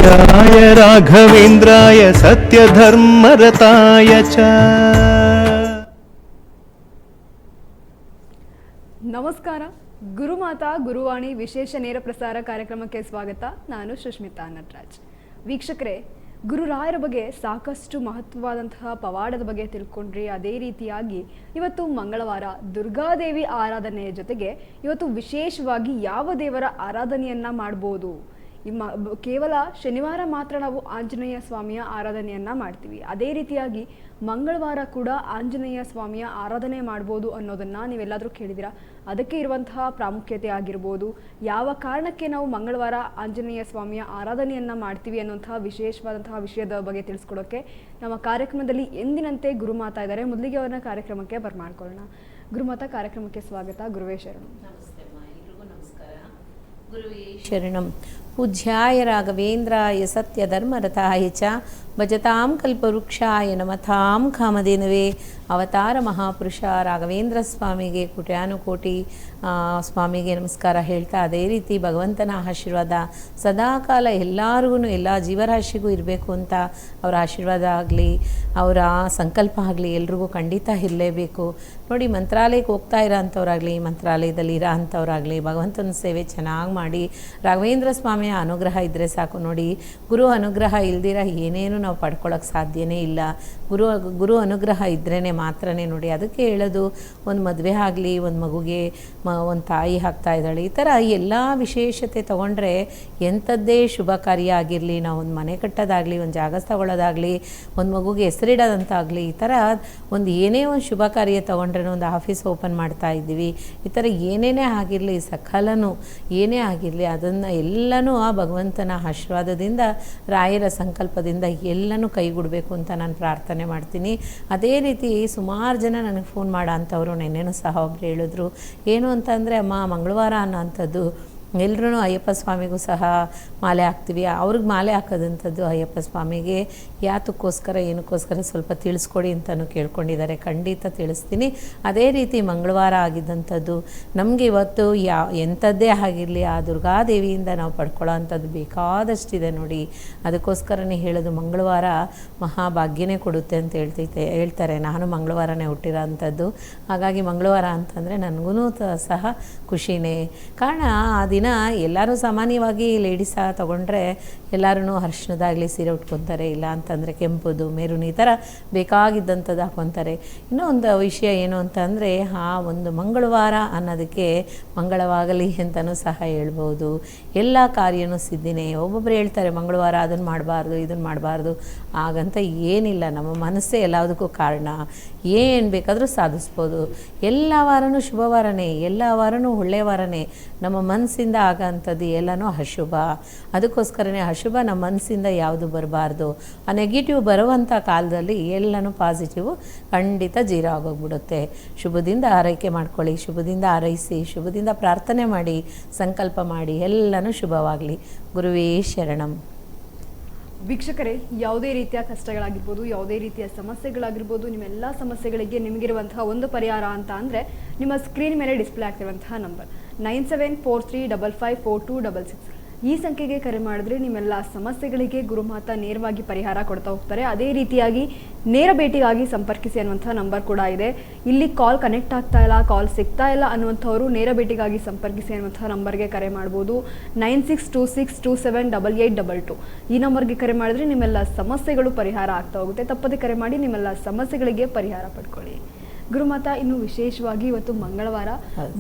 पूज्याय राघवेन्द्राय सत्यधर्मरताय च। ನಮಸ್ಕಾರ. ಗುರುಮಾತಾ ಗುರುವಾಣಿ ವಿಶೇಷ ನೇರ ಪ್ರಸಾರ ಕಾರ್ಯಕ್ರಮಕ್ಕೆ ಸ್ವಾಗತ. ನಾನು ಸುಷ್ಮಿತಾ ನಟರಾಜ್. ವೀಕ್ಷಕರೇ, ಗುರುರಾಯರ ಬಗ್ಗೆ ಸಾಕಷ್ಟು ಮಹತ್ವವಾದಂತಹ ಪವಾಡದ ಬಗ್ಗೆ ತಿಳ್ಕೊಂಡ್ರಿ. ಅದೇ ರೀತಿಯಾಗಿ ಇವತ್ತು ಮಂಗಳವಾರ ದುರ್ಗಾದೇವಿ ಆರಾಧನೆಯ ಜೊತೆಗೆ ಇವತ್ತು ವಿಶೇಷವಾಗಿ ಯಾವ ದೇವರ ಆರಾಧನೆಯನ್ನ ಮಾಡ್ಬೋದು, ಕೇವಲ ಶನಿವಾರ ಮಾತ್ರ ನಾವು ಆಂಜನೇಯ ಸ್ವಾಮಿಯ ಆರಾಧನೆಯನ್ನ ಮಾಡ್ತೀವಿ. ಅದೇ ರೀತಿಯಾಗಿ ಮಂಗಳವಾರ ಕೂಡ ಆಂಜನೇಯ ಸ್ವಾಮಿಯ ಆರಾಧನೆ ಮಾಡ್ಬೋದು ಅನ್ನೋದನ್ನ ನೀವೆಲ್ಲಾದರೂ ಕೇಳಿದಿರಾ? ಅದಕ್ಕೆ ಇರುವಂತಹ ಪ್ರಾಮುಖ್ಯತೆ ಆಗಿರ್ಬೋದು, ಯಾವ ಕಾರಣಕ್ಕೆ ನಾವು ಮಂಗಳವಾರ ಆಂಜನೇಯ ಸ್ವಾಮಿಯ ಆರಾಧನೆಯನ್ನ ಮಾಡ್ತೀವಿ ಅನ್ನುವಂತಹ ವಿಶೇಷವಾದಂತಹ ವಿಷಯದ ಬಗ್ಗೆ ತಿಳಿಸ್ಕೊಡೋಕೆ ನಮ್ಮ ಕಾರ್ಯಕ್ರಮದಲ್ಲಿ ಎಂದಿನಂತೆ ಗುರುಮಾತಾ ಇದ್ದಾರೆ. ಮೊದಲಿಗೆ ಅವರನ್ನ ಕಾರ್ಯಕ್ರಮಕ್ಕೆ ಬರ್ಮಾಡ್ಕೊಳ್ಳೋಣ. ಗುರುಮಾತಾ, ಕಾರ್ಯಕ್ರಮಕ್ಕೆ ಸ್ವಾಗತ. ಗುರುವೇ ಶರಣಂ. ನಮಸ್ತೆ ಅಮ್ಮ, ಎಲ್ರಿಗೂ ನಮಸ್ಕಾರ. ಗುರುವೇ ಶರಣಂ. ಪೂಜ್ಯಾಯ ರಾಘವೇಂದ್ರಾಯ ಸತ್ಯಧರ್ಮರತಾಯ ಚ ಭಜತಾಂ ಕಲ್ಪವೃಕ್ಷಾಯ ನಮತಾಂ ಕಾಮಧೇನವೇ. ಅವತಾರ ಮಹಾಪುರುಷ ರಾಘವೇಂದ್ರ ಸ್ವಾಮಿಗೆ ಕೋಟ್ಯಾನುಕೋಟಿ ಸ್ವಾಮಿಗೆ ನಮಸ್ಕಾರ ಹೇಳ್ತಾ, ಅದೇ ರೀತಿ ಭಗವಂತನ ಆಶೀರ್ವಾದ ಸದಾಕಾಲ ಎಲ್ಲರಿಗೂ, ಎಲ್ಲ ಜೀವರಾಶಿಗೂ ಇರಬೇಕು ಅಂತ ಅವರ ಆಶೀರ್ವಾದ ಆಗಲಿ, ಅವರ ಸಂಕಲ್ಪ ಆಗಲಿ ಎಲ್ರಿಗೂ ಖಂಡಿತ ಇರಲೇಬೇಕು. ನೋಡಿ, ಮಂತ್ರಾಲಯಕ್ಕೆ ಹೋಗ್ತಾ ಇರೋ ಅಂಥವ್ರಾಗಲಿ, ಮಂತ್ರಾಲಯದಲ್ಲಿ ಇರೋ ಅಂಥವ್ರಾಗಲಿ ಭಗವಂತನ ಸೇವೆ ಚೆನ್ನಾಗಿ ಮಾಡಿ, ರಾಘವೇಂದ್ರ ಸ್ವಾಮಿಯ ಅನುಗ್ರಹ ಇದ್ದರೆ ಸಾಕು. ನೋಡಿ, ಗುರು ಅನುಗ್ರಹ ಇಲ್ದಿರ ಏನೇನು ನಾವು ಪಡ್ಕೊಳ್ಳೋಕೆ ಸಾಧ್ಯನೇ ಇಲ್ಲ. ಗುರು ಅನುಗ್ರಹ ಇದ್ರೇ ಮಾತ್ರನೇ. ನೋಡಿ, ಅದಕ್ಕೆ ಹೇಳೋದು, ಒಂದು ಮದುವೆ ಆಗಲಿ, ಒಂದು ಮಗುಗೆ ಒಂದು ತಾಯಿ ಆಗ್ತಾ ಇದ್ದಾಳೆ, ಈ ಥರ ಎಲ್ಲ ವಿಶೇಷತೆ ತೊಗೊಂಡ್ರೆ ಎಂಥದ್ದೇ ಶುಭ ಕಾರ್ಯ ಆಗಿರಲಿ, ನಾವು ಒಂದು ಮನೆ ಕಟ್ಟೋದಾಗಲಿ, ಒಂದು ಜಾಗ ತಗೊಳ್ಳೋದಾಗಲಿ, ಒಂದು ಮಗುಗೆ ಹೆಸರಿಡೋದಂತಾಗಲಿ, ಈ ಥರ ಒಂದು ಏನೇ ಒಂದು ಶುಭ ಕಾರ್ಯ ತೊಗೊಂಡ್ರೆ, ಒಂದು ಆಫೀಸ್ ಓಪನ್ ಮಾಡ್ತಾ ಇದ್ದೀವಿ, ಈ ಥರ ಏನೇನೇ ಆಗಿರಲಿ, ಸಕಲನೂ ಏನೇ ಆಗಿರಲಿ ಅದನ್ನು ಎಲ್ಲನೂ ಆ ಭಗವಂತನ ಆಶೀರ್ವಾದದಿಂದ, ರಾಯರ ಸಂಕಲ್ಪದಿಂದ ಎಲ್ಲನೂ ಕೈಗೂಡಬೇಕು ಅಂತ ನಾನು ಪ್ರಾರ್ಥನೆ ಮಾಡ್ತೀನಿ. ಅದೇ ರೀತಿ ಸುಮಾರು ಜನ ನನಗೆ ಫೋನ್ ಮಾಡೋ ಅಂಥವ್ರು, ನೆನ್ನೆನೂ ಸಹ ಒಬ್ಬರು ಹೇಳಿದ್ರು, ಏನು ಅಂತಂದರೆ, ಅಮ್ಮ ಮಂಗಳವಾರ ಅನ್ನೋ ಅಂಥದ್ದು ಎಲ್ಲರೂ ಅಯ್ಯಪ್ಪ ಸ್ವಾಮಿಗೂ ಸಹ ಮಾಲೆ ಹಾಕ್ತೀವಿ, ಅವ್ರಿಗೆ ಮಾಲೆ ಹಾಕೋದಂಥದ್ದು ಅಯ್ಯಪ್ಪ ಸ್ವಾಮಿಗೆ ಯಾತಕ್ಕೋಸ್ಕರ, ಏನಕ್ಕೋಸ್ಕರ ಸ್ವಲ್ಪ ತಿಳಿಸ್ಕೊಡಿ ಅಂತಲೂ ಕೇಳ್ಕೊಂಡಿದ್ದಾರೆ. ಖಂಡಿತ ತಿಳಿಸ್ತೀನಿ. ಅದೇ ರೀತಿ ಮಂಗಳವಾರ ಆಗಿದ್ದಂಥದ್ದು ನಮಗೆ ಇವತ್ತು ಎಂಥದ್ದೇ ಆಗಿರಲಿ ಆ ದುರ್ಗಾದೇವಿಯಿಂದ ನಾವು ಪಡ್ಕೊಳ್ಳೋ ಅಂಥದ್ದು ಬೇಕಾದಷ್ಟಿದೆ. ನೋಡಿ, ಅದಕ್ಕೋಸ್ಕರನೇ ಹೇಳೋದು, ಮಂಗಳವಾರ ಮಹಾಭಾಗ್ಯನೇ ಕೊಡುತ್ತೆ ಅಂತ ಹೇಳ್ತಾರೆ. ನಾನು ಮಂಗಳವಾರನೇ ಹುಟ್ಟಿರೋ ಅಂಥದ್ದು, ಹಾಗಾಗಿ ಮಂಗಳವಾರ ಅಂತಂದರೆ ನನಗೂ ಸಹ ಖುಷಿನೇ. ಕಾರಣ, ಆ ದಿನ ಎಲ್ಲರೂ ಸಾಮಾನ್ಯವಾಗಿ ಲೇಡೀಸ್ ತೊಗೊಂಡ್ರೆ ಎಲ್ಲರೂ ಅರಿಶಿಣದಾಗಲಿ ಸೀರೆ ಉಟ್ಕೊತಾರೆ, ಇಲ್ಲ ಅಂತಂದರೆ ಕೆಂಪುದು, ಮೆರೂನ್, ಈ ಥರ ಬೇಕಾಗಿದ್ದಂಥದ್ದು ಹಾಕ್ಕೊತಾರೆ. ಇನ್ನೂ ಒಂದು ವಿಷಯ ಏನು ಅಂತಂದರೆ, ಆ ಒಂದು ಮಂಗಳವಾರ ಅನ್ನೋದಕ್ಕೆ ಮಂಗಳವಾಗಲಿ ಅಂತಲೂ ಸಹ ಹೇಳ್ಬೋದು. ಎಲ್ಲ ಕಾರ್ಯನೂ ಸಿದ್ಧಿನೇ. ಒಬ್ಬೊಬ್ಬರು ಹೇಳ್ತಾರೆ ಮಂಗಳವಾರ ಅದನ್ನು ಮಾಡಬಾರ್ದು, ಇದನ್ನು ಮಾಡಬಾರ್ದು, ಹಾಗಂತ ಏನಿಲ್ಲ. ನಮ್ಮ ಮನಸ್ಸೇ ಎಲ್ಲದಕ್ಕೂ ಕಾರಣ. ಏನು ಬೇಕಾದರೂ ಸಾಧಿಸ್ಬೋದು. ಎಲ್ಲ ವಾರನೂ ಶುಭವಾರನೇ, ಎಲ್ಲ ವಾರನೂ ಒಳ್ಳೆಯ ವಾರನೇ. ನಮ್ಮ ಮನಸ್ಸಿಂದ ಆಗೋಂಥದ್ದು ಎಲ್ಲನೂ ಅಶುಭ. ಅದಕ್ಕೋಸ್ಕರನೇ ಅಶುಭ ನಮ್ಮ ಮನಸ್ಸಿಂದ ಯಾವುದು ಬರಬಾರ್ದು. ಆ ನೆಗೆಟಿವ್ ಬರುವಂಥ ಕಾಲದಲ್ಲಿ ಎಲ್ಲನೂ ಪಾಸಿಟಿವ್ ಖಂಡಿತ ಜೀರೋ ಆಗೋಗ್ಬಿಡುತ್ತೆ. ಶುಭದಿಂದ ಆರೈಕೆ ಮಾಡ್ಕೊಳ್ಳಿ, ಶುಭದಿಂದ ಆರೈಸಿ, ಶುಭದಿಂದ ಪ್ರಾರ್ಥನೆ ಮಾಡಿ, ಸಂಕಲ್ಪ ಮಾಡಿ, ಎಲ್ಲನೂ ಶುಭವಾಗಲಿ. ಗುರುವೇ ಶರಣಂ. ವೀಕ್ಷಕರೇ, ಯಾವುದೇ ರೀತಿಯ ಕಷ್ಟಗಳಾಗಿರ್ಬೋದು, ಯಾವುದೇ ರೀತಿಯ ಸಮಸ್ಯೆಗಳಾಗಿರ್ಬೋದು, ನಿಮ್ಮೆಲ್ಲ ಸಮಸ್ಯೆಗಳಿಗೆ ನಿಮಗಿರುವಂತಹ ಒಂದು ಪರಿಹಾರ ಅಂತ ಅಂದರೆ ನಿಮ್ಮ ಸ್ಕ್ರೀನ್ ಮೇಲೆ ಡಿಸ್ಪ್ಲೇ ಆಗ್ತಿರುವಂತಹ ನಂಬರ್ 9743554266. ಈ ಸಂಖ್ಯೆಗೆ ಕರೆ ಮಾಡಿದ್ರೆ ನಿಮ್ಮೆಲ್ಲ ಸಮಸ್ಯೆಗಳಿಗೆ ಗುರುಮಾತಾ ನೇರವಾಗಿ ಪರಿಹಾರ ಕೊಡ್ತಾ ಹೋಗ್ತಾರೆ. ಅದೇ ರೀತಿಯಾಗಿ ನೇರ ಭೇಟಿಗಾಗಿ ಸಂಪರ್ಕಿಸಿ ಅನ್ನುವಂಥ ನಂಬರ್ ಕೂಡ ಇದೆ. ಇಲ್ಲಿ ಕಾಲ್ ಕನೆಕ್ಟ್ ಆಗ್ತಾ ಇಲ್ಲ, ಕಾಲ್ ಸಿಗ್ತಾ ಇಲ್ಲ ಅನ್ನುವಂಥವ್ರು ನೇರ ಭೇಟಿಗಾಗಿ ಸಂಪರ್ಕಿಸಿ ಅನ್ನುವಂಥ ನಂಬರ್ಗೆ ಕರೆ ಮಾಡ್ಬೋದು. 9626278822 ಈ ನಂಬರ್ಗೆ ಕರೆ ಮಾಡಿದ್ರೆ ನಿಮ್ಮೆಲ್ಲ ಸಮಸ್ಯೆಗಳು ಪರಿಹಾರ ಆಗ್ತಾ ಹೋಗುತ್ತೆ. ತಪ್ಪದೆ ಕರೆ ಮಾಡಿ ನಿಮ್ಮೆಲ್ಲ ಸಮಸ್ಯೆಗಳಿಗೆ ಪರಿಹಾರ ಪಡ್ಕೊಳ್ಳಿ. ಗುರುಮಾತಾ, ಇನ್ನು ವಿಶೇಷವಾಗಿ ಇವತ್ತು ಮಂಗಳವಾರ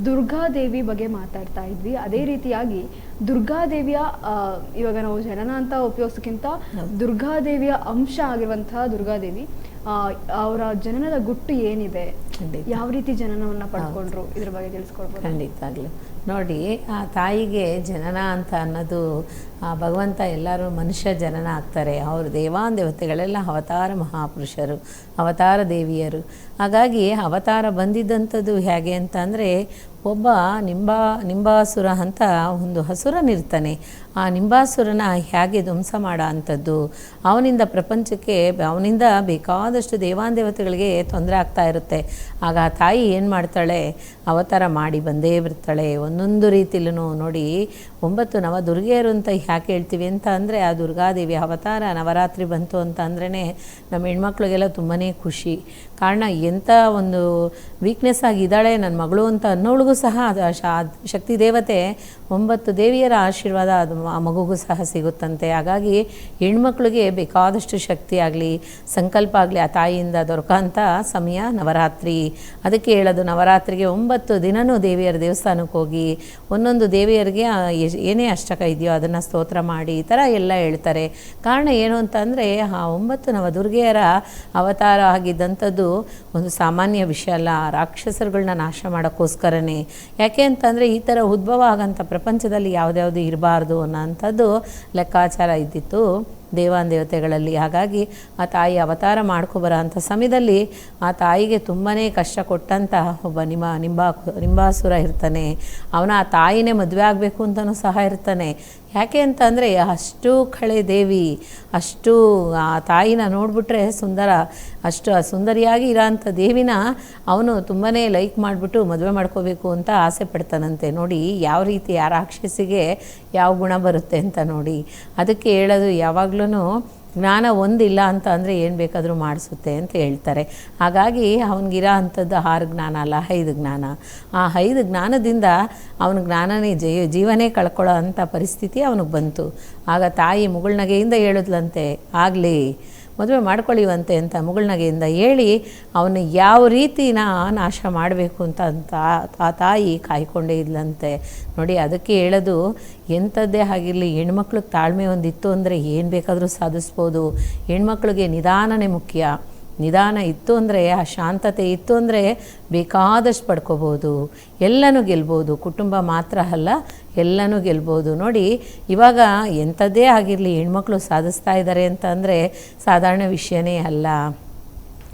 ದುರ್ಗಾದೇವಿ ಬಗ್ಗೆ ಮಾತಾಡ್ತಾ ಇದ್ವಿ. ಅದೇ ರೀತಿಯಾಗಿ ದುರ್ಗಾದೇವಿಯ ಇವಾಗ ನಾವು ಜನನ ಅಂತ ಉಪಯೋಗಿಸೋಕ್ಕಿಂತ ದುರ್ಗಾದೇವಿಯ ಅಂಶ ಆಗಿರುವಂತಹ ದುರ್ಗಾದೇವಿ ಅವರ ಜನನದ ಗುಟ್ಟು ಏನಿದೆ, ಯಾವ ರೀತಿ ಜನನವನ್ನ ಪಡ್ಕೊಂಡ್ರು, ಇದ್ರ ಬಗ್ಗೆ ತಿಳಿಸ್ಕೊಡ್ಬೋದು? ಖಂಡಿತಾಗ್ಲೂ. ನೋಡಿ, ಆ ತಾಯಿಗೆ ಜನನ ಅಂತ ಅನ್ನೋದು ಭಗವಂತ ಎಲ್ಲರೂ ಮನುಷ್ಯ ಜನನ ಆಗ್ತಾರೆ. ಅವರು ದೇವತೆಗಳೆಲ್ಲ ಅವತಾರ ಮಹಾಪುರುಷರು, ಅವತಾರ ದೇವಿಯರು. ಹಾಗಾಗಿ ಅವತಾರ ಬಂದಿದ್ದಂಥದ್ದು ಹೇಗೆ ಅಂತ ಅಂದರೆ, ಒಬ್ಬ ನಿಂಬಾಸುರ ಅಂತ ಒಂದು ಹಸುರನಿರ್ತಾನೆ. ಆ ನಿಂಬಾಸುರನ ಹೇಗೆ ಧ್ವಂಸ ಮಾಡೋ ಅಂಥದ್ದು, ಅವನಿಂದ ಪ್ರಪಂಚಕ್ಕೆ, ಅವನಿಂದ ಬೇಕಾದಷ್ಟು ದೇವಾಂದೇವತೆಗಳಿಗೆ ತೊಂದರೆ ಆಗ್ತಾ ಇರುತ್ತೆ. ಆಗ ಆ ತಾಯಿ ಏನು ಮಾಡ್ತಾಳೆ, ಅವತಾರ ಮಾಡಿ ಬಂದೇ ಬರ್ತಾಳೆ. ಒಂದೊಂದು ರೀತಿಲೂ ನೋಡಿ, 9 ನವದುರ್ಗೆಯರು ಅಂತ ಯಾಕೆ ಹೇಳ್ತೀವಿ ಅಂತ ಅಂದರೆ, ಆ ದುರ್ಗಾದೇವಿ ಅವತಾರ ನವರಾತ್ರಿ ಬಂತು ಅಂತ ಅಂದ್ರೇ ನಮ್ಮ ಹೆಣ್ಮಕ್ಳಿಗೆಲ್ಲ ತುಂಬಾ ಖುಷಿ. ಕಾರಣ ಎಂಥ ಒಂದು ವೀಕ್ನೆಸ್ ಆಗಿದ್ದಾಳೆ ನನ್ನ ಮಗಳು ಅಂತ ಅನ್ನೋಳಿಗೂ ಸಹ ಶಕ್ತಿ ದೇವತೆ 9 ದೇವಿಯರ ಆಶೀರ್ವಾದ ಅದು ಆ ಮಗುಗೂ ಸಹ ಸಿಗುತ್ತಂತೆ. ಹಾಗಾಗಿ ಹೆಣ್ಮಕ್ಳಿಗೆ ಬೇಕಾದಷ್ಟು ಶಕ್ತಿ ಆಗಲಿ, ಸಂಕಲ್ಪ ಆಗಲಿ ಆ ತಾಯಿಯಿಂದ ದೊರಕಂಥ ಸಮಯ ನವರಾತ್ರಿ. ಅದಕ್ಕೆ ಹೇಳೋದು, ನವರಾತ್ರಿಗೆ 9 ದಿನವೂ ದೇವಿಯರ ದೇವಸ್ಥಾನಕ್ಕೆ ಹೋಗಿ ಒಂದೊಂದು ದೇವಿಯರಿಗೆ ಏನೇ ಅಷ್ಟಕ ಇದೆಯೋ ಅದನ್ನು ಸ್ತೋತ್ರ ಮಾಡಿ ಈ ಥರ ಎಲ್ಲ ಹೇಳ್ತಾರೆ. ಕಾರಣ ಏನು ಅಂತಂದರೆ, ಆ 9 ನವದುರ್ಗೆಯರ ಅವತಾರ ಆಗಿದ್ದಂಥದ್ದು ಒಂದು ಸಾಮಾನ್ಯ ವಿಷಯ ಅಲ್ಲ. ರಾಕ್ಷಸರುಗಳನ್ನ ನಾಶ ಮಾಡೋಕ್ಕೋಸ್ಕರನೇ. ಯಾಕೆ ಅಂತಂದರೆ, ಈ ಥರ ಉದ್ಭವ ಆಗಂಥ ಪ್ರಪಂಚದಲ್ಲಿ ಯಾವುದ್ಯಾವುದು ಇರಬಾರ್ದು ಅನ್ನೋಂಥದ್ದು ಲೆಕ್ಕಾಚಾರ ಇದ್ದಿತ್ತು ದೇವಾನ್ ದೇವತೆಗಳಲ್ಲಿ. ಹಾಗಾಗಿ ಆ ತಾಯಿ ಅವತಾರ ಮಾಡ್ಕೊಬರೋ ಅಂಥ ಸಮಯದಲ್ಲಿ ಆ ತಾಯಿಗೆ ತುಂಬಾ ಕಷ್ಟ ಕೊಟ್ಟಂಥ ಒಬ್ಬ ನಿಂಬಾಸುರ ಇರ್ತಾನೆ. ಅವನ ಆ ತಾಯಿನೇ ಮದುವೆ ಆಗಬೇಕು ಅಂತಲೂ ಸಹ ಇರ್ತಾನೆ. ಯಾಕೆ ಅಂತಂದರೆ, ಅಷ್ಟು ಕಳೆ ದೇವಿ, ಅಷ್ಟು ಆ ತಾಯಿನ ನೋಡಿಬಿಟ್ರೆ ಅಷ್ಟು ಸುಂದರಿಯಾಗಿ ಇರೋಂಥ ದೇವಿನ ಅವನು ತುಂಬಾ ಲೈಕ್ ಮಾಡಿಬಿಟ್ಟು ಮದುವೆ ಮಾಡ್ಕೋಬೇಕು ಅಂತ ಆಸೆ ಪಡ್ತಾನಂತೆ. ನೋಡಿ ಯಾವ ರೀತಿ ಆ ರಾಕ್ಷಸಿಗೆ ಯಾವ ಗುಣ ಬರುತ್ತೆ ಅಂತ ನೋಡಿ. ಅದಕ್ಕೆ ಹೇಳೋದು, ಯಾವಾಗಲೂ ಜ್ಞಾನ ಒಂದಿಲ್ಲ ಅಂತ ಅಂದರೆ ಏನು ಬೇಕಾದರೂ ಮಾಡಿಸುತ್ತೆ ಅಂತ ಹೇಳ್ತಾರೆ. ಹಾಗಾಗಿ ಅವನಿಗಿರೋ ಅಂಥದ್ದು 6 ಜ್ಞಾನ ಅಲ್ಲ, 5 ಜ್ಞಾನ. ಆ 5 ಜ್ಞಾನದಿಂದ ಅವನ ಜ್ಞಾನನೇ ಜೀವನೇ ಕಳ್ಕೊಳ್ಳೋ ಅಂಥ ಪರಿಸ್ಥಿತಿ ಅವನಿಗೆ ಬಂತು. ಆಗ ತಾಯಿ ಮುಗುಳ್ನಗೆಯಿಂದ ಹೇಳಿದ್ಲಂತೆ, ಆಗಲಿ ಮದುವೆ ಮಾಡ್ಕೊಳ್ಳಿವಂತೆ ಅಂತ ಮುಗುಳ್ನಗೆಯಿಂದ ಹೇಳಿ ಅವನು ಯಾವ ರೀತಿನ ನಾಶ ಮಾಡಬೇಕು ಅಂತ ಆ ತಾಯಿ ಕಾಯ್ಕೊಂಡೇ ಇದ್ಲಂತೆ. ನೋಡಿ, ಅದಕ್ಕೆ ಹೇಳೋದು, ಎಂಥದ್ದೇ ಆಗಿರಲಿ ಹೆಣ್ಮಕ್ಳಿಗೆ ತಾಳ್ಮೆ ಒಂದಿತ್ತು ಅಂದರೆ ಏನು ಬೇಕಾದರೂ ಸಾಧಿಸ್ಬೋದು. ಹೆಣ್ಮಕ್ಳಿಗೆ ನಿಧಾನನೇ ಮುಖ್ಯ. ನಿಧಾನ ಇತ್ತು ಅಂದರೆ, ಆ ಶಾಂತತೆ ಇತ್ತು ಅಂದರೆ ಬೇಕಾದಷ್ಟು ಪಡ್ಕೋಬೋದು, ಎಲ್ಲನೂ ಗೆಲ್ಬೋದು. ಕುಟುಂಬ ಮಾತ್ರ ಅಲ್ಲ, ಎಲ್ಲನೂ ಗೆಲ್ಬೋದು. ನೋಡಿ, ಇವಾಗ ಎಂಥದ್ದೇ ಆಗಿರಲಿ ಹೆಣ್ಮಕ್ಳು ಸಾಧಿಸ್ತಾ ಇದ್ದಾರೆ ಅಂತ ಅಂದರೆ ಸಾಧಾರಣ ವಿಷಯನೇ ಅಲ್ಲ.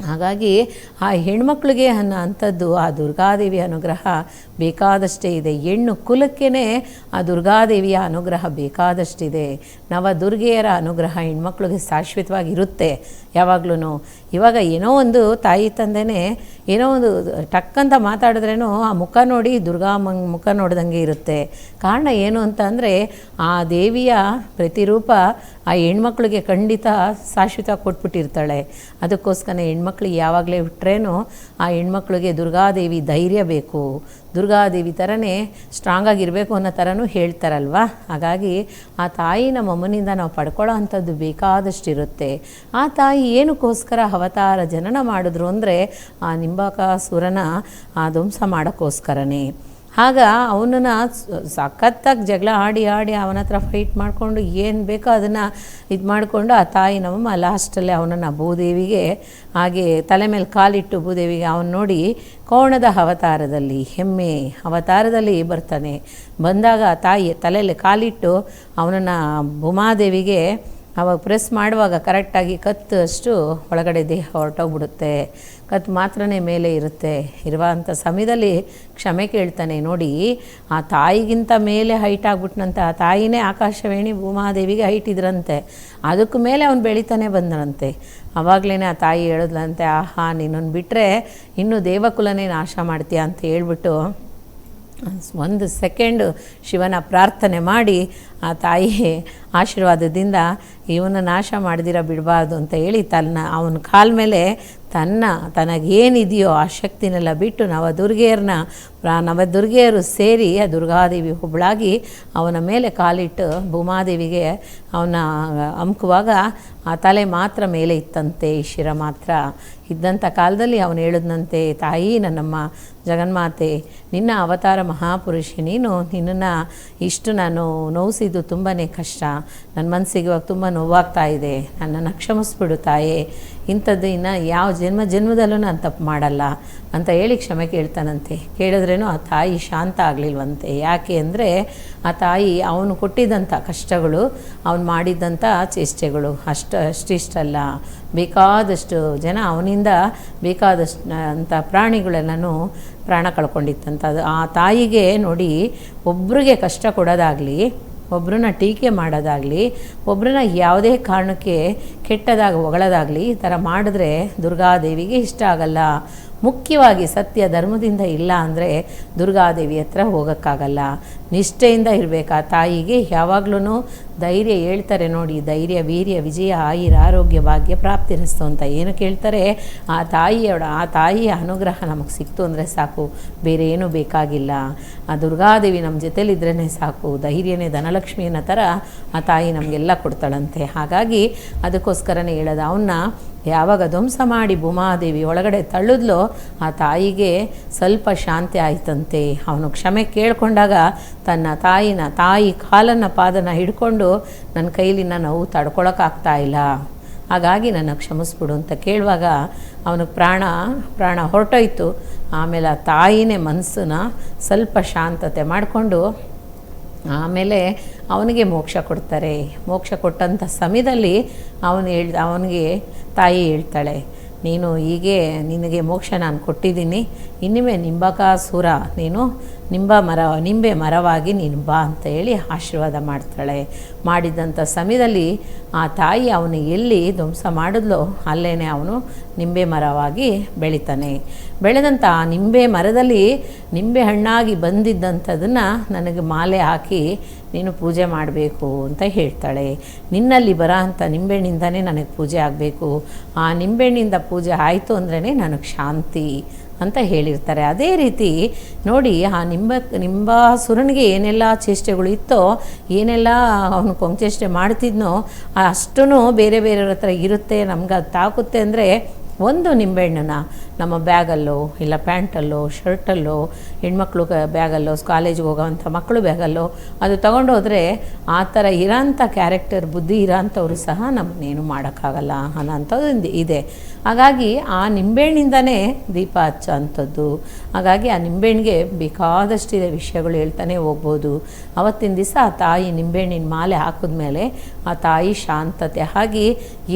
ಹಾಗಾಗಿ ಆ ಹೆಣ್ಮಕ್ಳಿಗೆ ಅನ್ನೋ ಅಂಥದ್ದು ಆ ದುರ್ಗಾದೇವಿಯ ಅನುಗ್ರಹ ಬೇಕಾದಷ್ಟೇ ಇದೆ. ಹೆಣ್ಣು ಕುಲಕ್ಕೇ ಆ ದುರ್ಗಾದೇವಿಯ ಅನುಗ್ರಹ ಬೇಕಾದಷ್ಟಿದೆ. ನವದುರ್ಗೆಯರ ಅನುಗ್ರಹ ಹೆಣ್ಮಕ್ಳಿಗೆ ಶಾಶ್ವತವಾಗಿರುತ್ತೆ ಯಾವಾಗ್ಲೂ. ಇವಾಗ ಏನೋ ಒಂದು ತಾಯಿ ತಂದೆನೇ ಏನೋ ಒಂದು ಟಕ್ಕಂತ ಮಾತಾಡಿದ್ರೇನೋ ಆ ಮುಖ ನೋಡಿ ಮುಖ ನೋಡ್ದಂಗೆ ಇರುತ್ತೆ. ಕಾರಣ ಏನು ಅಂತ ಅಂದರೆ, ಆ ದೇವಿಯ ಪ್ರತಿರೂಪ ಆ ಹೆಣ್ಮಕ್ಳಿಗೆ ಖಂಡಿತ ಶಾಶ್ವತ ಕೊಟ್ಬಿಟ್ಟಿರ್ತಾಳೆ. ಅದಕ್ಕೋಸ್ಕರ ಹೆಣ್ಮಕ್ಳಿಗೆ ಯಾವಾಗಲೇ ಬಿಟ್ರೇನೋ ಆ ಹೆಣ್ಮಕ್ಳಿಗೆ ದುರ್ಗಾದೇವಿ ಧೈರ್ಯ ಬೇಕು, ದುರ್ಗಾದೇವಿ ಥರನೇ ಸ್ಟ್ರಾಂಗಾಗಿರಬೇಕು ಅನ್ನೋ ಥರನೂ ಹೇಳ್ತಾರಲ್ವ. ಹಾಗಾಗಿ ಆ ತಾಯಿ ನಮ್ಮ ಅಮ್ಮನಿಂದ ನಾವು ಪಡ್ಕೊಳ್ಳೋ ಅಂಥದ್ದು ಬೇಕಾದಷ್ಟಿರುತ್ತೆ. ಆ ತಾಯಿ ಏನಕ್ಕೋಸ್ಕರ ಅವತಾರ ಜನನ ಮಾಡಿದ್ರು ಅಂದರೆ, ಆ ನಿಂಬಾಸುರನ ಧ್ವಂಸ ಮಾಡೋಕ್ಕೋಸ್ಕರನೇ. ಆಗ ಅವನನ್ನು ಸಖತ್ತಾಗಿ ಜಗಳ ಆಡಿ ಅವನ ಹತ್ರ ಫೈಟ್ ಮಾಡಿಕೊಂಡು ಏನು ಬೇಕೋ ಅದನ್ನು ಇದು ಮಾಡಿಕೊಂಡು ಆ ತಾಯಿ ನಮ್ಮಮ್ಮ ಲಾಸ್ಟಲ್ಲೇ ಅವನನ್ನು ಭೂದೇವಿಗೆ ಹಾಗೆ ತಲೆ ಮೇಲೆ ಕಾಲಿಟ್ಟು ಭೂದೇವಿಗೆ ಅವನು ನೋಡಿ ಕೋಣದ ಅವತಾರದಲ್ಲಿ ಹೆಮ್ಮೆ ಅವತಾರದಲ್ಲಿ ಬರ್ತಾನೆ. ಬಂದಾಗ ತಾಯಿ ತಲೆಯಲ್ಲಿ ಕಾಲಿಟ್ಟು ಅವನನ್ನು ಭೂಮಾದೇವಿಗೆ ಅವಾಗ ಪ್ರೆಸ್ ಮಾಡುವಾಗ ಕರೆಕ್ಟಾಗಿ ಕತ್ತು ಅಷ್ಟು ಒಳಗಡೆ ದೇಹ ಹೊರಟೋಗ್ಬಿಡುತ್ತೆ. ಕತ್ತು ಮಾತ್ರನೇ ಮೇಲೆ ಇರುವಂಥ ಸಮಯದಲ್ಲಿ ಕ್ಷಮೆ ಕೇಳ್ತಾನೆ. ನೋಡಿ, ಆ ತಾಯಿಗಿಂತ ಮೇಲೆ ಹೈಟ್ ಆಗ್ಬಿಟ್ನಂತೆ. ಆ ತಾಯಿನೇ ಆಕಾಶವೇಣಿ ಭೂಮಾದೇವಿಗೆ ಹೈಟ್ ಇದ್ರಂತೆ. ಅದಕ್ಕೂ ಮೇಲೆ ಅವನು ಬೆಳೀತಾನೆ ಬಂದನಂತೆ. ಆವಾಗಲೇ ಆ ತಾಯಿ ಹೇಳಿದ್ಲಂತೆ, ಆಹಾ ನೀನೊಂದು ಬಿಟ್ಟರೆ ಇನ್ನೂ ದೇವಕುಲನೇ ನಾಶ ಮಾಡ್ತೀಯ ಅಂತ ಹೇಳ್ಬಿಟ್ಟು 1 ಸೆಕೆಂಡು ಶಿವನ ಪ್ರಾರ್ಥನೆ ಮಾಡಿ ಆ ತಾಯಿ ಆಶೀರ್ವಾದದಿಂದ ಇವನ ನಾಶ ಮಾಡಿದಿರ ಬಿಡಬಾರ್ದು ಅಂತ ಹೇಳಿ ಅವನ ಕಾಲ ಮೇಲೆ ತನಗೇನಿದೆಯೋ ಆ ಶಕ್ತಿನೆಲ್ಲ ಬಿಟ್ಟು ನವದುರ್ಗೆಯರು ಸೇರಿ ಆ ದುರ್ಗಾದೇವಿ ಒಬ್ಬಳಾಗಿ ಅವನ ಮೇಲೆ ಕಾಲಿಟ್ಟು ಭೂಮಾದೇವಿಗೆ ಅವನ ಅಮ್ಕುವಾಗ ಆ ತಲೆ ಮಾತ್ರ ಮೇಲೆ ಇತ್ತಂತೆ, ಶಿರ ಮಾತ್ರ ಇದ್ದಂಥ ಕಾಲದಲ್ಲಿ ಅವನು ಹೇಳಿದ್ನಂತೆ, ತಾಯಿ ನನ್ನಮ್ಮ ಜಗನ್ಮಾತೆ ನಿನ್ನ ಅವತಾರ ಮಹಾಪುರುಷಿ ನೀನು, ನಿನ್ನನ್ನು ಇಷ್ಟು ನಾನು ನೋವಿಸಿದ್ದು ತುಂಬಾ ಕಷ್ಟ. ನನ್ನ ಮನಸ್ಸಿಗೆ ಇವಾಗ ತುಂಬ ನೋವಾಗ್ತಾ ಇದೆ, ನನ್ನನ್ನು ಕ್ಷಮಿಸ್ಬಿಡು ತಾಯೇ, ಇಂಥದ್ದು ಇನ್ನು ಯಾವ ಜನ್ಮದಲ್ಲೂ ನಾನು ತಪ್ಪು ಮಾಡಲ್ಲ ಅಂತ ಹೇಳಿ ಕ್ಷಮೆ ಕೇಳ್ತಾನಂತೆ. ಕೇಳಿದ್ರೇನು ಆ ತಾಯಿ ಶಾಂತ ಆಗಲಿಲ್ವಂತೆ. ಯಾಕೆ ಅಂದರೆ ಆ ತಾಯಿ ಅವನು ಕೊಟ್ಟಿದ್ದಂಥ ಕಷ್ಟಗಳು, ಅವನು ಮಾಡಿದ್ದಂಥ ಚೇಷ್ಟೆಗಳು ಅಷ್ಟಿಷ್ಟಲ್ಲ. ಬೇಕಾದಷ್ಟು ಜನ ಅವನಿಂದ ಬೇಕಾದಷ್ಟು ಅಂಥ ಪ್ರಾಣಿಗಳೆಲ್ಲನೂ ಪ್ರಾಣ ಕಳ್ಕೊಂಡಿತ್ತಂಥದ್ದು. ಆ ತಾಯಿಗೆ ನೋಡಿ, ಒಬ್ರಿಗೆ ಕಷ್ಟ ಕೊಡೋದಾಗಲಿ, ಒಬ್ಬರನ್ನ ಟೀಕೆ ಮಾಡೋದಾಗಲಿ, ಒಬ್ಬರನ್ನ ಯಾವುದೇ ಕಾರಣಕ್ಕೆ ಕೆಟ್ಟದಾಗಿ ಹೊಗಳೋದಾಗಲಿ ಈ ಥರ ಮಾಡಿದ್ರೆ ದುರ್ಗಾದೇವಿಗೆ ಇಷ್ಟ ಆಗಲ್ಲ. ಮುಖ್ಯವಾಗಿ ಸತ್ಯ ಧರ್ಮದಿಂದ ಇಲ್ಲ ಅಂದರೆ ದುರ್ಗಾದೇವಿ ಹತ್ರ ಹೋಗೋಕ್ಕಾಗಲ್ಲ. ನಿಷ್ಠೆಯಿಂದ ಇರಬೇಕು. ಆ ತಾಯಿಗೆ ಯಾವಾಗಲೂ ಧೈರ್ಯ ಹೇಳ್ತಾರೆ ನೋಡಿ, ಧೈರ್ಯ ವೀರ್ಯ ವಿಜಯ ಆಯುರ ಆರೋಗ್ಯ ಭಾಗ್ಯ ಪ್ರಾಪ್ತಿರಸ್ತು ಅಂತ ಏನು ಕೇಳ್ತಾರೆ. ಆ ತಾಯಿಯ ಅನುಗ್ರಹ ನಮಗೆ ಸಿಕ್ತು ಅಂದರೆ ಸಾಕು, ಬೇರೆ ಏನೂ ಬೇಕಾಗಿಲ್ಲ. ಆ ದುರ್ಗಾದೇವಿ ನಮ್ಮ ಜೊತೆಲಿದ್ರೇ ಸಾಕು, ಧೈರ್ಯನೇ ಧನಲಕ್ಷ್ಮಿ ಅನ್ನೋ ಥರ ಆ ತಾಯಿ ನಮಗೆಲ್ಲ ಕೊಡ್ತಾಳಂತೆ. ಹಾಗಾಗಿ ಅದಕ್ಕೋಸ್ಕರನೇ ಹೇಳೋದು, ಅವನ್ನ ಯಾವಾಗ ಧ್ವಂಸ ಮಾಡಿ ಭೂಮಾದೇವಿ ಒಳಗಡೆ ತಳ್ಳಿದ್ಲೋ ಆ ತಾಯಿಗೆ ಸ್ವಲ್ಪ ಶಾಂತಿ ಆಯ್ತಂತೆ. ಅವನು ಕ್ಷಮೆ ಕೇಳ್ಕೊಂಡಾಗ ತನ್ನ ತಾಯಿ ಕಾಲನ್ನು ಪಾದನ ಹಿಡ್ಕೊಂಡು ನನ್ನ ಕೈಲಿ ನೋವು ತಡ್ಕೊಳಕ್ಕಾಗ್ತಾ ಇಲ್ಲ, ಹಾಗಾಗಿ ನನ್ನ ಕ್ಷಮಿಸ್ಬಿಡು ಅಂತ ಕೇಳುವಾಗ ಅವನಿಗೆ ಪ್ರಾಣ ಹೊರಟೋಯ್ತು. ಆಮೇಲೆ ಆ ತಾಯಿನೇ ಮನಸ್ಸನ್ನ ಸ್ವಲ್ಪ ಶಾಂತತೆ ಮಾಡಿಕೊಂಡು ಆಮೇಲೆ ಅವನಿಗೆ ಮೋಕ್ಷ ಕೊಡ್ತಾರೆ. ಮೋಕ್ಷ ಕೊಟ್ಟಂಥ ಸಮಯದಲ್ಲಿ ಅವನಿಗೆ ತಾಯಿ ಹೇಳ್ತಾಳೆ, ನೀನು ಹೀಗೆ ನಿನಗೆ ಮೋಕ್ಷ ನಾನು ಕೊಟ್ಟಿದ್ದೀನಿ, ಇನ್ನಿಮೆ ನಿಂಬಕಾಸುರ ನೀನು ನಿಂಬೆ ಮರವಾಗಿ ನೀನು ಬಾ ಅಂತ ಹೇಳಿ ಆಶೀರ್ವಾದ ಮಾಡ್ತಾಳೆ. ಮಾಡಿದಂಥ ಸಮಯದಲ್ಲಿ ಆ ತಾಯಿ ಅವನು ಎಲ್ಲಿ ಧ್ವಂಸ ಮಾಡಿದ್ಲೋ ಅಲ್ಲೇ ಅವನು ನಿಂಬೆ ಮರವಾಗಿ ಬೆಳಿತಾನೆ. ಬೆಳೆದಂಥ ಆ ನಿಂಬೆ ಮರದಲ್ಲಿ ನಿಂಬೆ ಹಣ್ಣಾಗಿ ಬಂದಿದ್ದಂಥದನ್ನು ನನಗೆ ಮಾಲೆ ಹಾಕಿ ನೀನು ಪೂಜೆ ಮಾಡಬೇಕು ಅಂತ ಹೇಳ್ತಾಳೆ. ನಿನ್ನಲ್ಲಿ ಬರೋ ಅಂಥ ನಿಂಬೆಹಣ್ಣಿಂದನೇ ನನಗೆ ಪೂಜೆ ಆಗಬೇಕು, ಆ ನಿಂಬೆಹಣ್ಣಿಂದ ಪೂಜೆ ಆಯಿತು ಅಂದ್ರೇ ನನಗೆ ಶಾಂತಿ ಅಂತ ಹೇಳಿರ್ತಾರೆ. ಅದೇ ರೀತಿ ನೋಡಿ, ಆ ನಿಂಬಾಸುರನಿಗೆ ಏನೆಲ್ಲ ಚೇಷ್ಟೆಗಳು ಇತ್ತೋ, ಏನೆಲ್ಲ ಅವನು ಕೊಂಚೇಷ್ಟೆ ಮಾಡ್ತಿದ್ನೋ ಅಷ್ಟೂ ಬೇರೆ ಬೇರೆಯವ್ರ ಹತ್ರ ಇರುತ್ತೆ. ನಮ್ಗೆ ಅದು ತಾಕುತ್ತೆ ಅಂದರೆ ಒಂದು ನಿಂಬೆಹಣ್ಣನ್ನು ನಮ್ಮ ಬ್ಯಾಗಲ್ಲೋ ಇಲ್ಲ ಪ್ಯಾಂಟಲ್ಲೋ ಶರ್ಟಲ್ಲೋ ಹೆಣ್ಮಕ್ಳು ಬ್ಯಾಗಲ್ಲೋ ಕಾಲೇಜಿಗೆ ಹೋಗೋವಂಥ ಮಕ್ಕಳು ಬ್ಯಾಗಲ್ಲೋ ಅದು ತೊಗೊಂಡೋದ್ರೆ ಆ ಥರ ಇರೋಂಥ ಕ್ಯಾರೆಕ್ಟರ್ ಬುದ್ಧಿ ಇರೋಂಥವ್ರು ಸಹ ನಮ್ಮನ್ನೇನು ಮಾಡೋಕ್ಕಾಗಲ್ಲ ಅನ್ನೋಂಥದ್ದು ಇದೆ. ಹಾಗಾಗಿ ಆ ನಿಂಬೆಹಣ್ಣಿಂದನೇ ದೀಪ ಹಚ್ಚೋ ಅಂಥದ್ದು. ಹಾಗಾಗಿ ಆ ನಿಂಬೆಹಣ್ಣಿಗೆ ಬೇಕಾದಷ್ಟಿದೆ ವಿಷಯಗಳು ಹೇಳ್ತಾನೆ ಹೋಗ್ಬೋದು. ಅವತ್ತಿನ ದಿವಸ ಆ ತಾಯಿ ನಿಂಬೆಹಣ್ಣಿನ ಮಾಲೆ ಹಾಕಿದ್ಮೇಲೆ ಆ ತಾಯಿ ಶಾಂತತೆ ಆಗಿ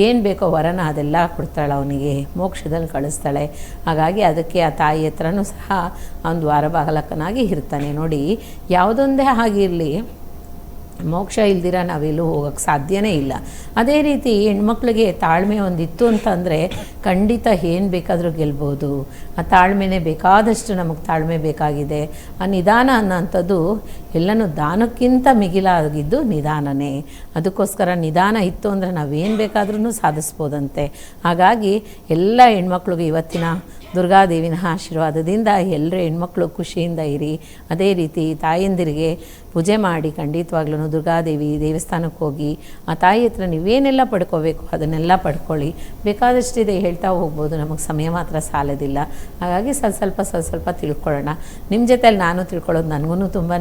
ಏನು ಬೇಕೋ ವರನ ಅದೆಲ್ಲ ಕೊಡ್ತಾಳೆ, ಅವನಿಗೆ ಮೋಕ್ಷದಲ್ಲಿ ಕಳಿಸ್ತಾಳೆ. ಹಾಗಾಗಿ ಅದಕ್ಕೆ ಆ ತಾಯಿ ಹತ್ರನೂ ಸಹ ಅವನು ದ್ವಾರಪಾಲಕನಾಗಿ ಇರ್ತಾನೆ. ನೋಡಿ, ಯಾವುದೊಂದೇ ಆಗಿರಲಿ ಮೋಕ್ಷ ಇಲ್ದಿರ ನಾವೆಲ್ಲೂ ಹೋಗೋಕ್ಕೆ ಸಾಧ್ಯನೇ ಇಲ್ಲ. ಅದೇ ರೀತಿ ಹೆಣ್ಮಕ್ಳಿಗೆ ತಾಳ್ಮೆ ಒಂದಿತ್ತು ಅಂತಂದರೆ ಖಂಡಿತ ಏನು ಬೇಕಾದರೂ ಗೆಲ್ಬೋದು. ಆ ತಾಳ್ಮೆನೇ ಬೇಕಾದಷ್ಟು ನಮಗೆ ತಾಳ್ಮೆ ಬೇಕಾಗಿದೆ. ಆ ನಿಧಾನ ಅನ್ನೋಂಥದ್ದು ಎಲ್ಲನೂ ದಾನಕ್ಕಿಂತ ಮಿಗಿಲಾಗಿದ್ದು ನಿಧಾನನೇ. ಅದಕ್ಕೋಸ್ಕರ ನಿಧಾನ ಇತ್ತು ಅಂದರೆ ನಾವೇನು ಬೇಕಾದ್ರೂ ಸಾಧಿಸ್ಬೋದಂತೆ. ಹಾಗಾಗಿ ಎಲ್ಲ ಹೆಣ್ಮಕ್ಳಿಗೂ ಇವತ್ತಿನ ದುರ್ಗಾದೇವಿನ ಆಶೀರ್ವಾದದಿಂದ ಎಲ್ಲರೂ ಹೆಣ್ಮಕ್ಳು ಖುಷಿಯಿಂದ ಇರಿ. ಅದೇ ರೀತಿ ತಾಯಂದಿರಿಗೆ ಪೂಜೆ ಮಾಡಿ ಖಂಡಿತವಾಗ್ಲೂ ದುರ್ಗಾದೇವಿ ದೇವಸ್ಥಾನಕ್ಕೆ ಹೋಗಿ ಆ ತಾಯಿ ಹತ್ರ ನೀವೇನೆಲ್ಲ ಪಡ್ಕೋಬೇಕು ಅದನ್ನೆಲ್ಲ ಪಡ್ಕೊಳ್ಳಿ. ಬೇಕಾದಷ್ಟಿದೆ, ಹೇಳ್ತಾ ಹೋಗ್ಬೋದು, ನಮಗೆ ಸಮಯ ಮಾತ್ರ ಸಾಲೋದಿಲ್ಲ. ಹಾಗಾಗಿ ಸ್ವಲ್ಪ ತಿಳ್ಕೊಳ್ಳೋಣ. ನಿಮ್ಮ ಜೊತೆಲಿ ನಾನು ತಿಳ್ಕೊಳ್ಳೋದು ನನಗೂ ತುಂಬಾ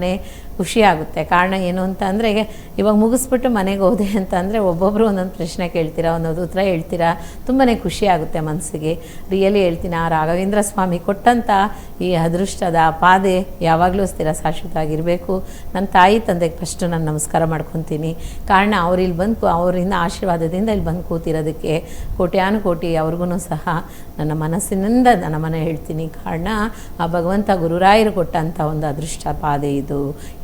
ಖುಷಿಯಾಗುತ್ತೆ. ಕಾರಣ ಏನು ಅಂತ ಅಂದರೆ, ಇವಾಗ ಮುಗಿಸ್ಬಿಟ್ಟು ಮನೆಗೆ ಹೋದೆ ಅಂತಂದರೆ ಒಬ್ಬೊಬ್ಬರು ಒಂದೊಂದು ಪ್ರಶ್ನೆ ಕೇಳ್ತೀರಾ, ಒಂದೊಂದು ಉತ್ತರ ಹೇಳ್ತೀರಾ, ತುಂಬಾ ಖುಷಿಯಾಗುತ್ತೆ ಮನಸ್ಸಿಗೆ. ರಿಯಲಿ ಹೇಳ್ತೀನಿ, ಆ ರಾಘವೇಂದ್ರ ಸ್ವಾಮಿ ಕೊಟ್ಟಂಥ ಈ ಅದೃಷ್ಟದ ಪಾದೆ ಯಾವಾಗಲೂ ಸ್ಥಿರ ಶಾಶ್ವತವಾಗಿರಬೇಕು. ನನ್ನ ತಾಯಿ ತಂದೆಗೆ ಫಸ್ಟು ನಾನು ನಮಸ್ಕಾರ ಮಾಡ್ಕೊತೀನಿ. ಕಾರಣ ಅವ್ರಿಲ್ಲಿ ಬಂದು ಅವರಿಂದ ಆಶೀರ್ವಾದದಿಂದ ಇಲ್ಲಿ ಬಂದು ಕೂತಿರೋದಕ್ಕೆ ಕೋಟ್ಯಾನುಕೋಟಿ ಅವ್ರಿಗೂ ಸಹ ನನ್ನ ಮನಸ್ಸಿನಿಂದ ನಮನ ಹೇಳ್ತೀನಿ. ಕಾರಣ ಆ ಭಗವಂತ ಗುರುರಾಯರು ಕೊಟ್ಟಂಥ ಒಂದು ಅದೃಷ್ಟ ಪಾದೆ ಇದು.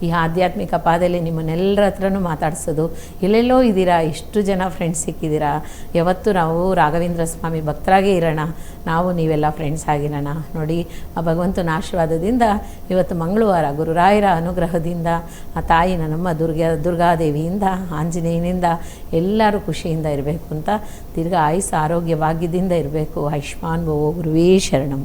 ಈ ಆಧ್ಯಾತ್ಮಿಕ ಪಾದೆಯಲ್ಲಿ ನಿಮ್ಮನ್ನೆಲ್ಲರ ಹತ್ರನೂ ಮಾತಾಡಿಸೋದು. ಎಲ್ಲೆಲ್ಲೋ ಇದ್ದೀರಾ, ಎಷ್ಟು ಜನ ಫ್ರೆಂಡ್ಸ್ ಸಿಕ್ಕಿದ್ದೀರಾ. ಯಾವತ್ತೂ ನಾವು ರಾಘವೇಂದ್ರ ಸ್ವಾಮಿ ಭಕ್ತರಾಗೇ ಇರೋಣ, ನಾವು ನೀವೆಲ್ಲ ಫ್ರೆಂಡ್ಸ್ ಆಗಿರೋಣ. ನೋಡಿ, ಆ ಭಗವಂತನ ಆಶೀರ್ವಾದದಿಂದ ಇವತ್ತು ಮಂಗಳವಾರ ಗುರುರಾಯರ ಅನುಗ್ರಹದಿಂದ ಆ ತಾಯಿನ ನಮ್ಮ ದುರ್ಗಾದೇವಿಯಿಂದ ಆಂಜನೇಯನಿಂದ ಎಲ್ಲರೂ ಖುಷಿಯಿಂದ ಇರಬೇಕು ಅಂತ, ತಿರ್ಗಾ ಆಯುಸ್ ಆರೋಗ್ಯ ಭಾಗ್ಯದಿಂದ ಇರಬೇಕು. ಆಯುಷ್ಮಾನ್ ಭವೋ ಗುರುವೇ ಶರಣಂ.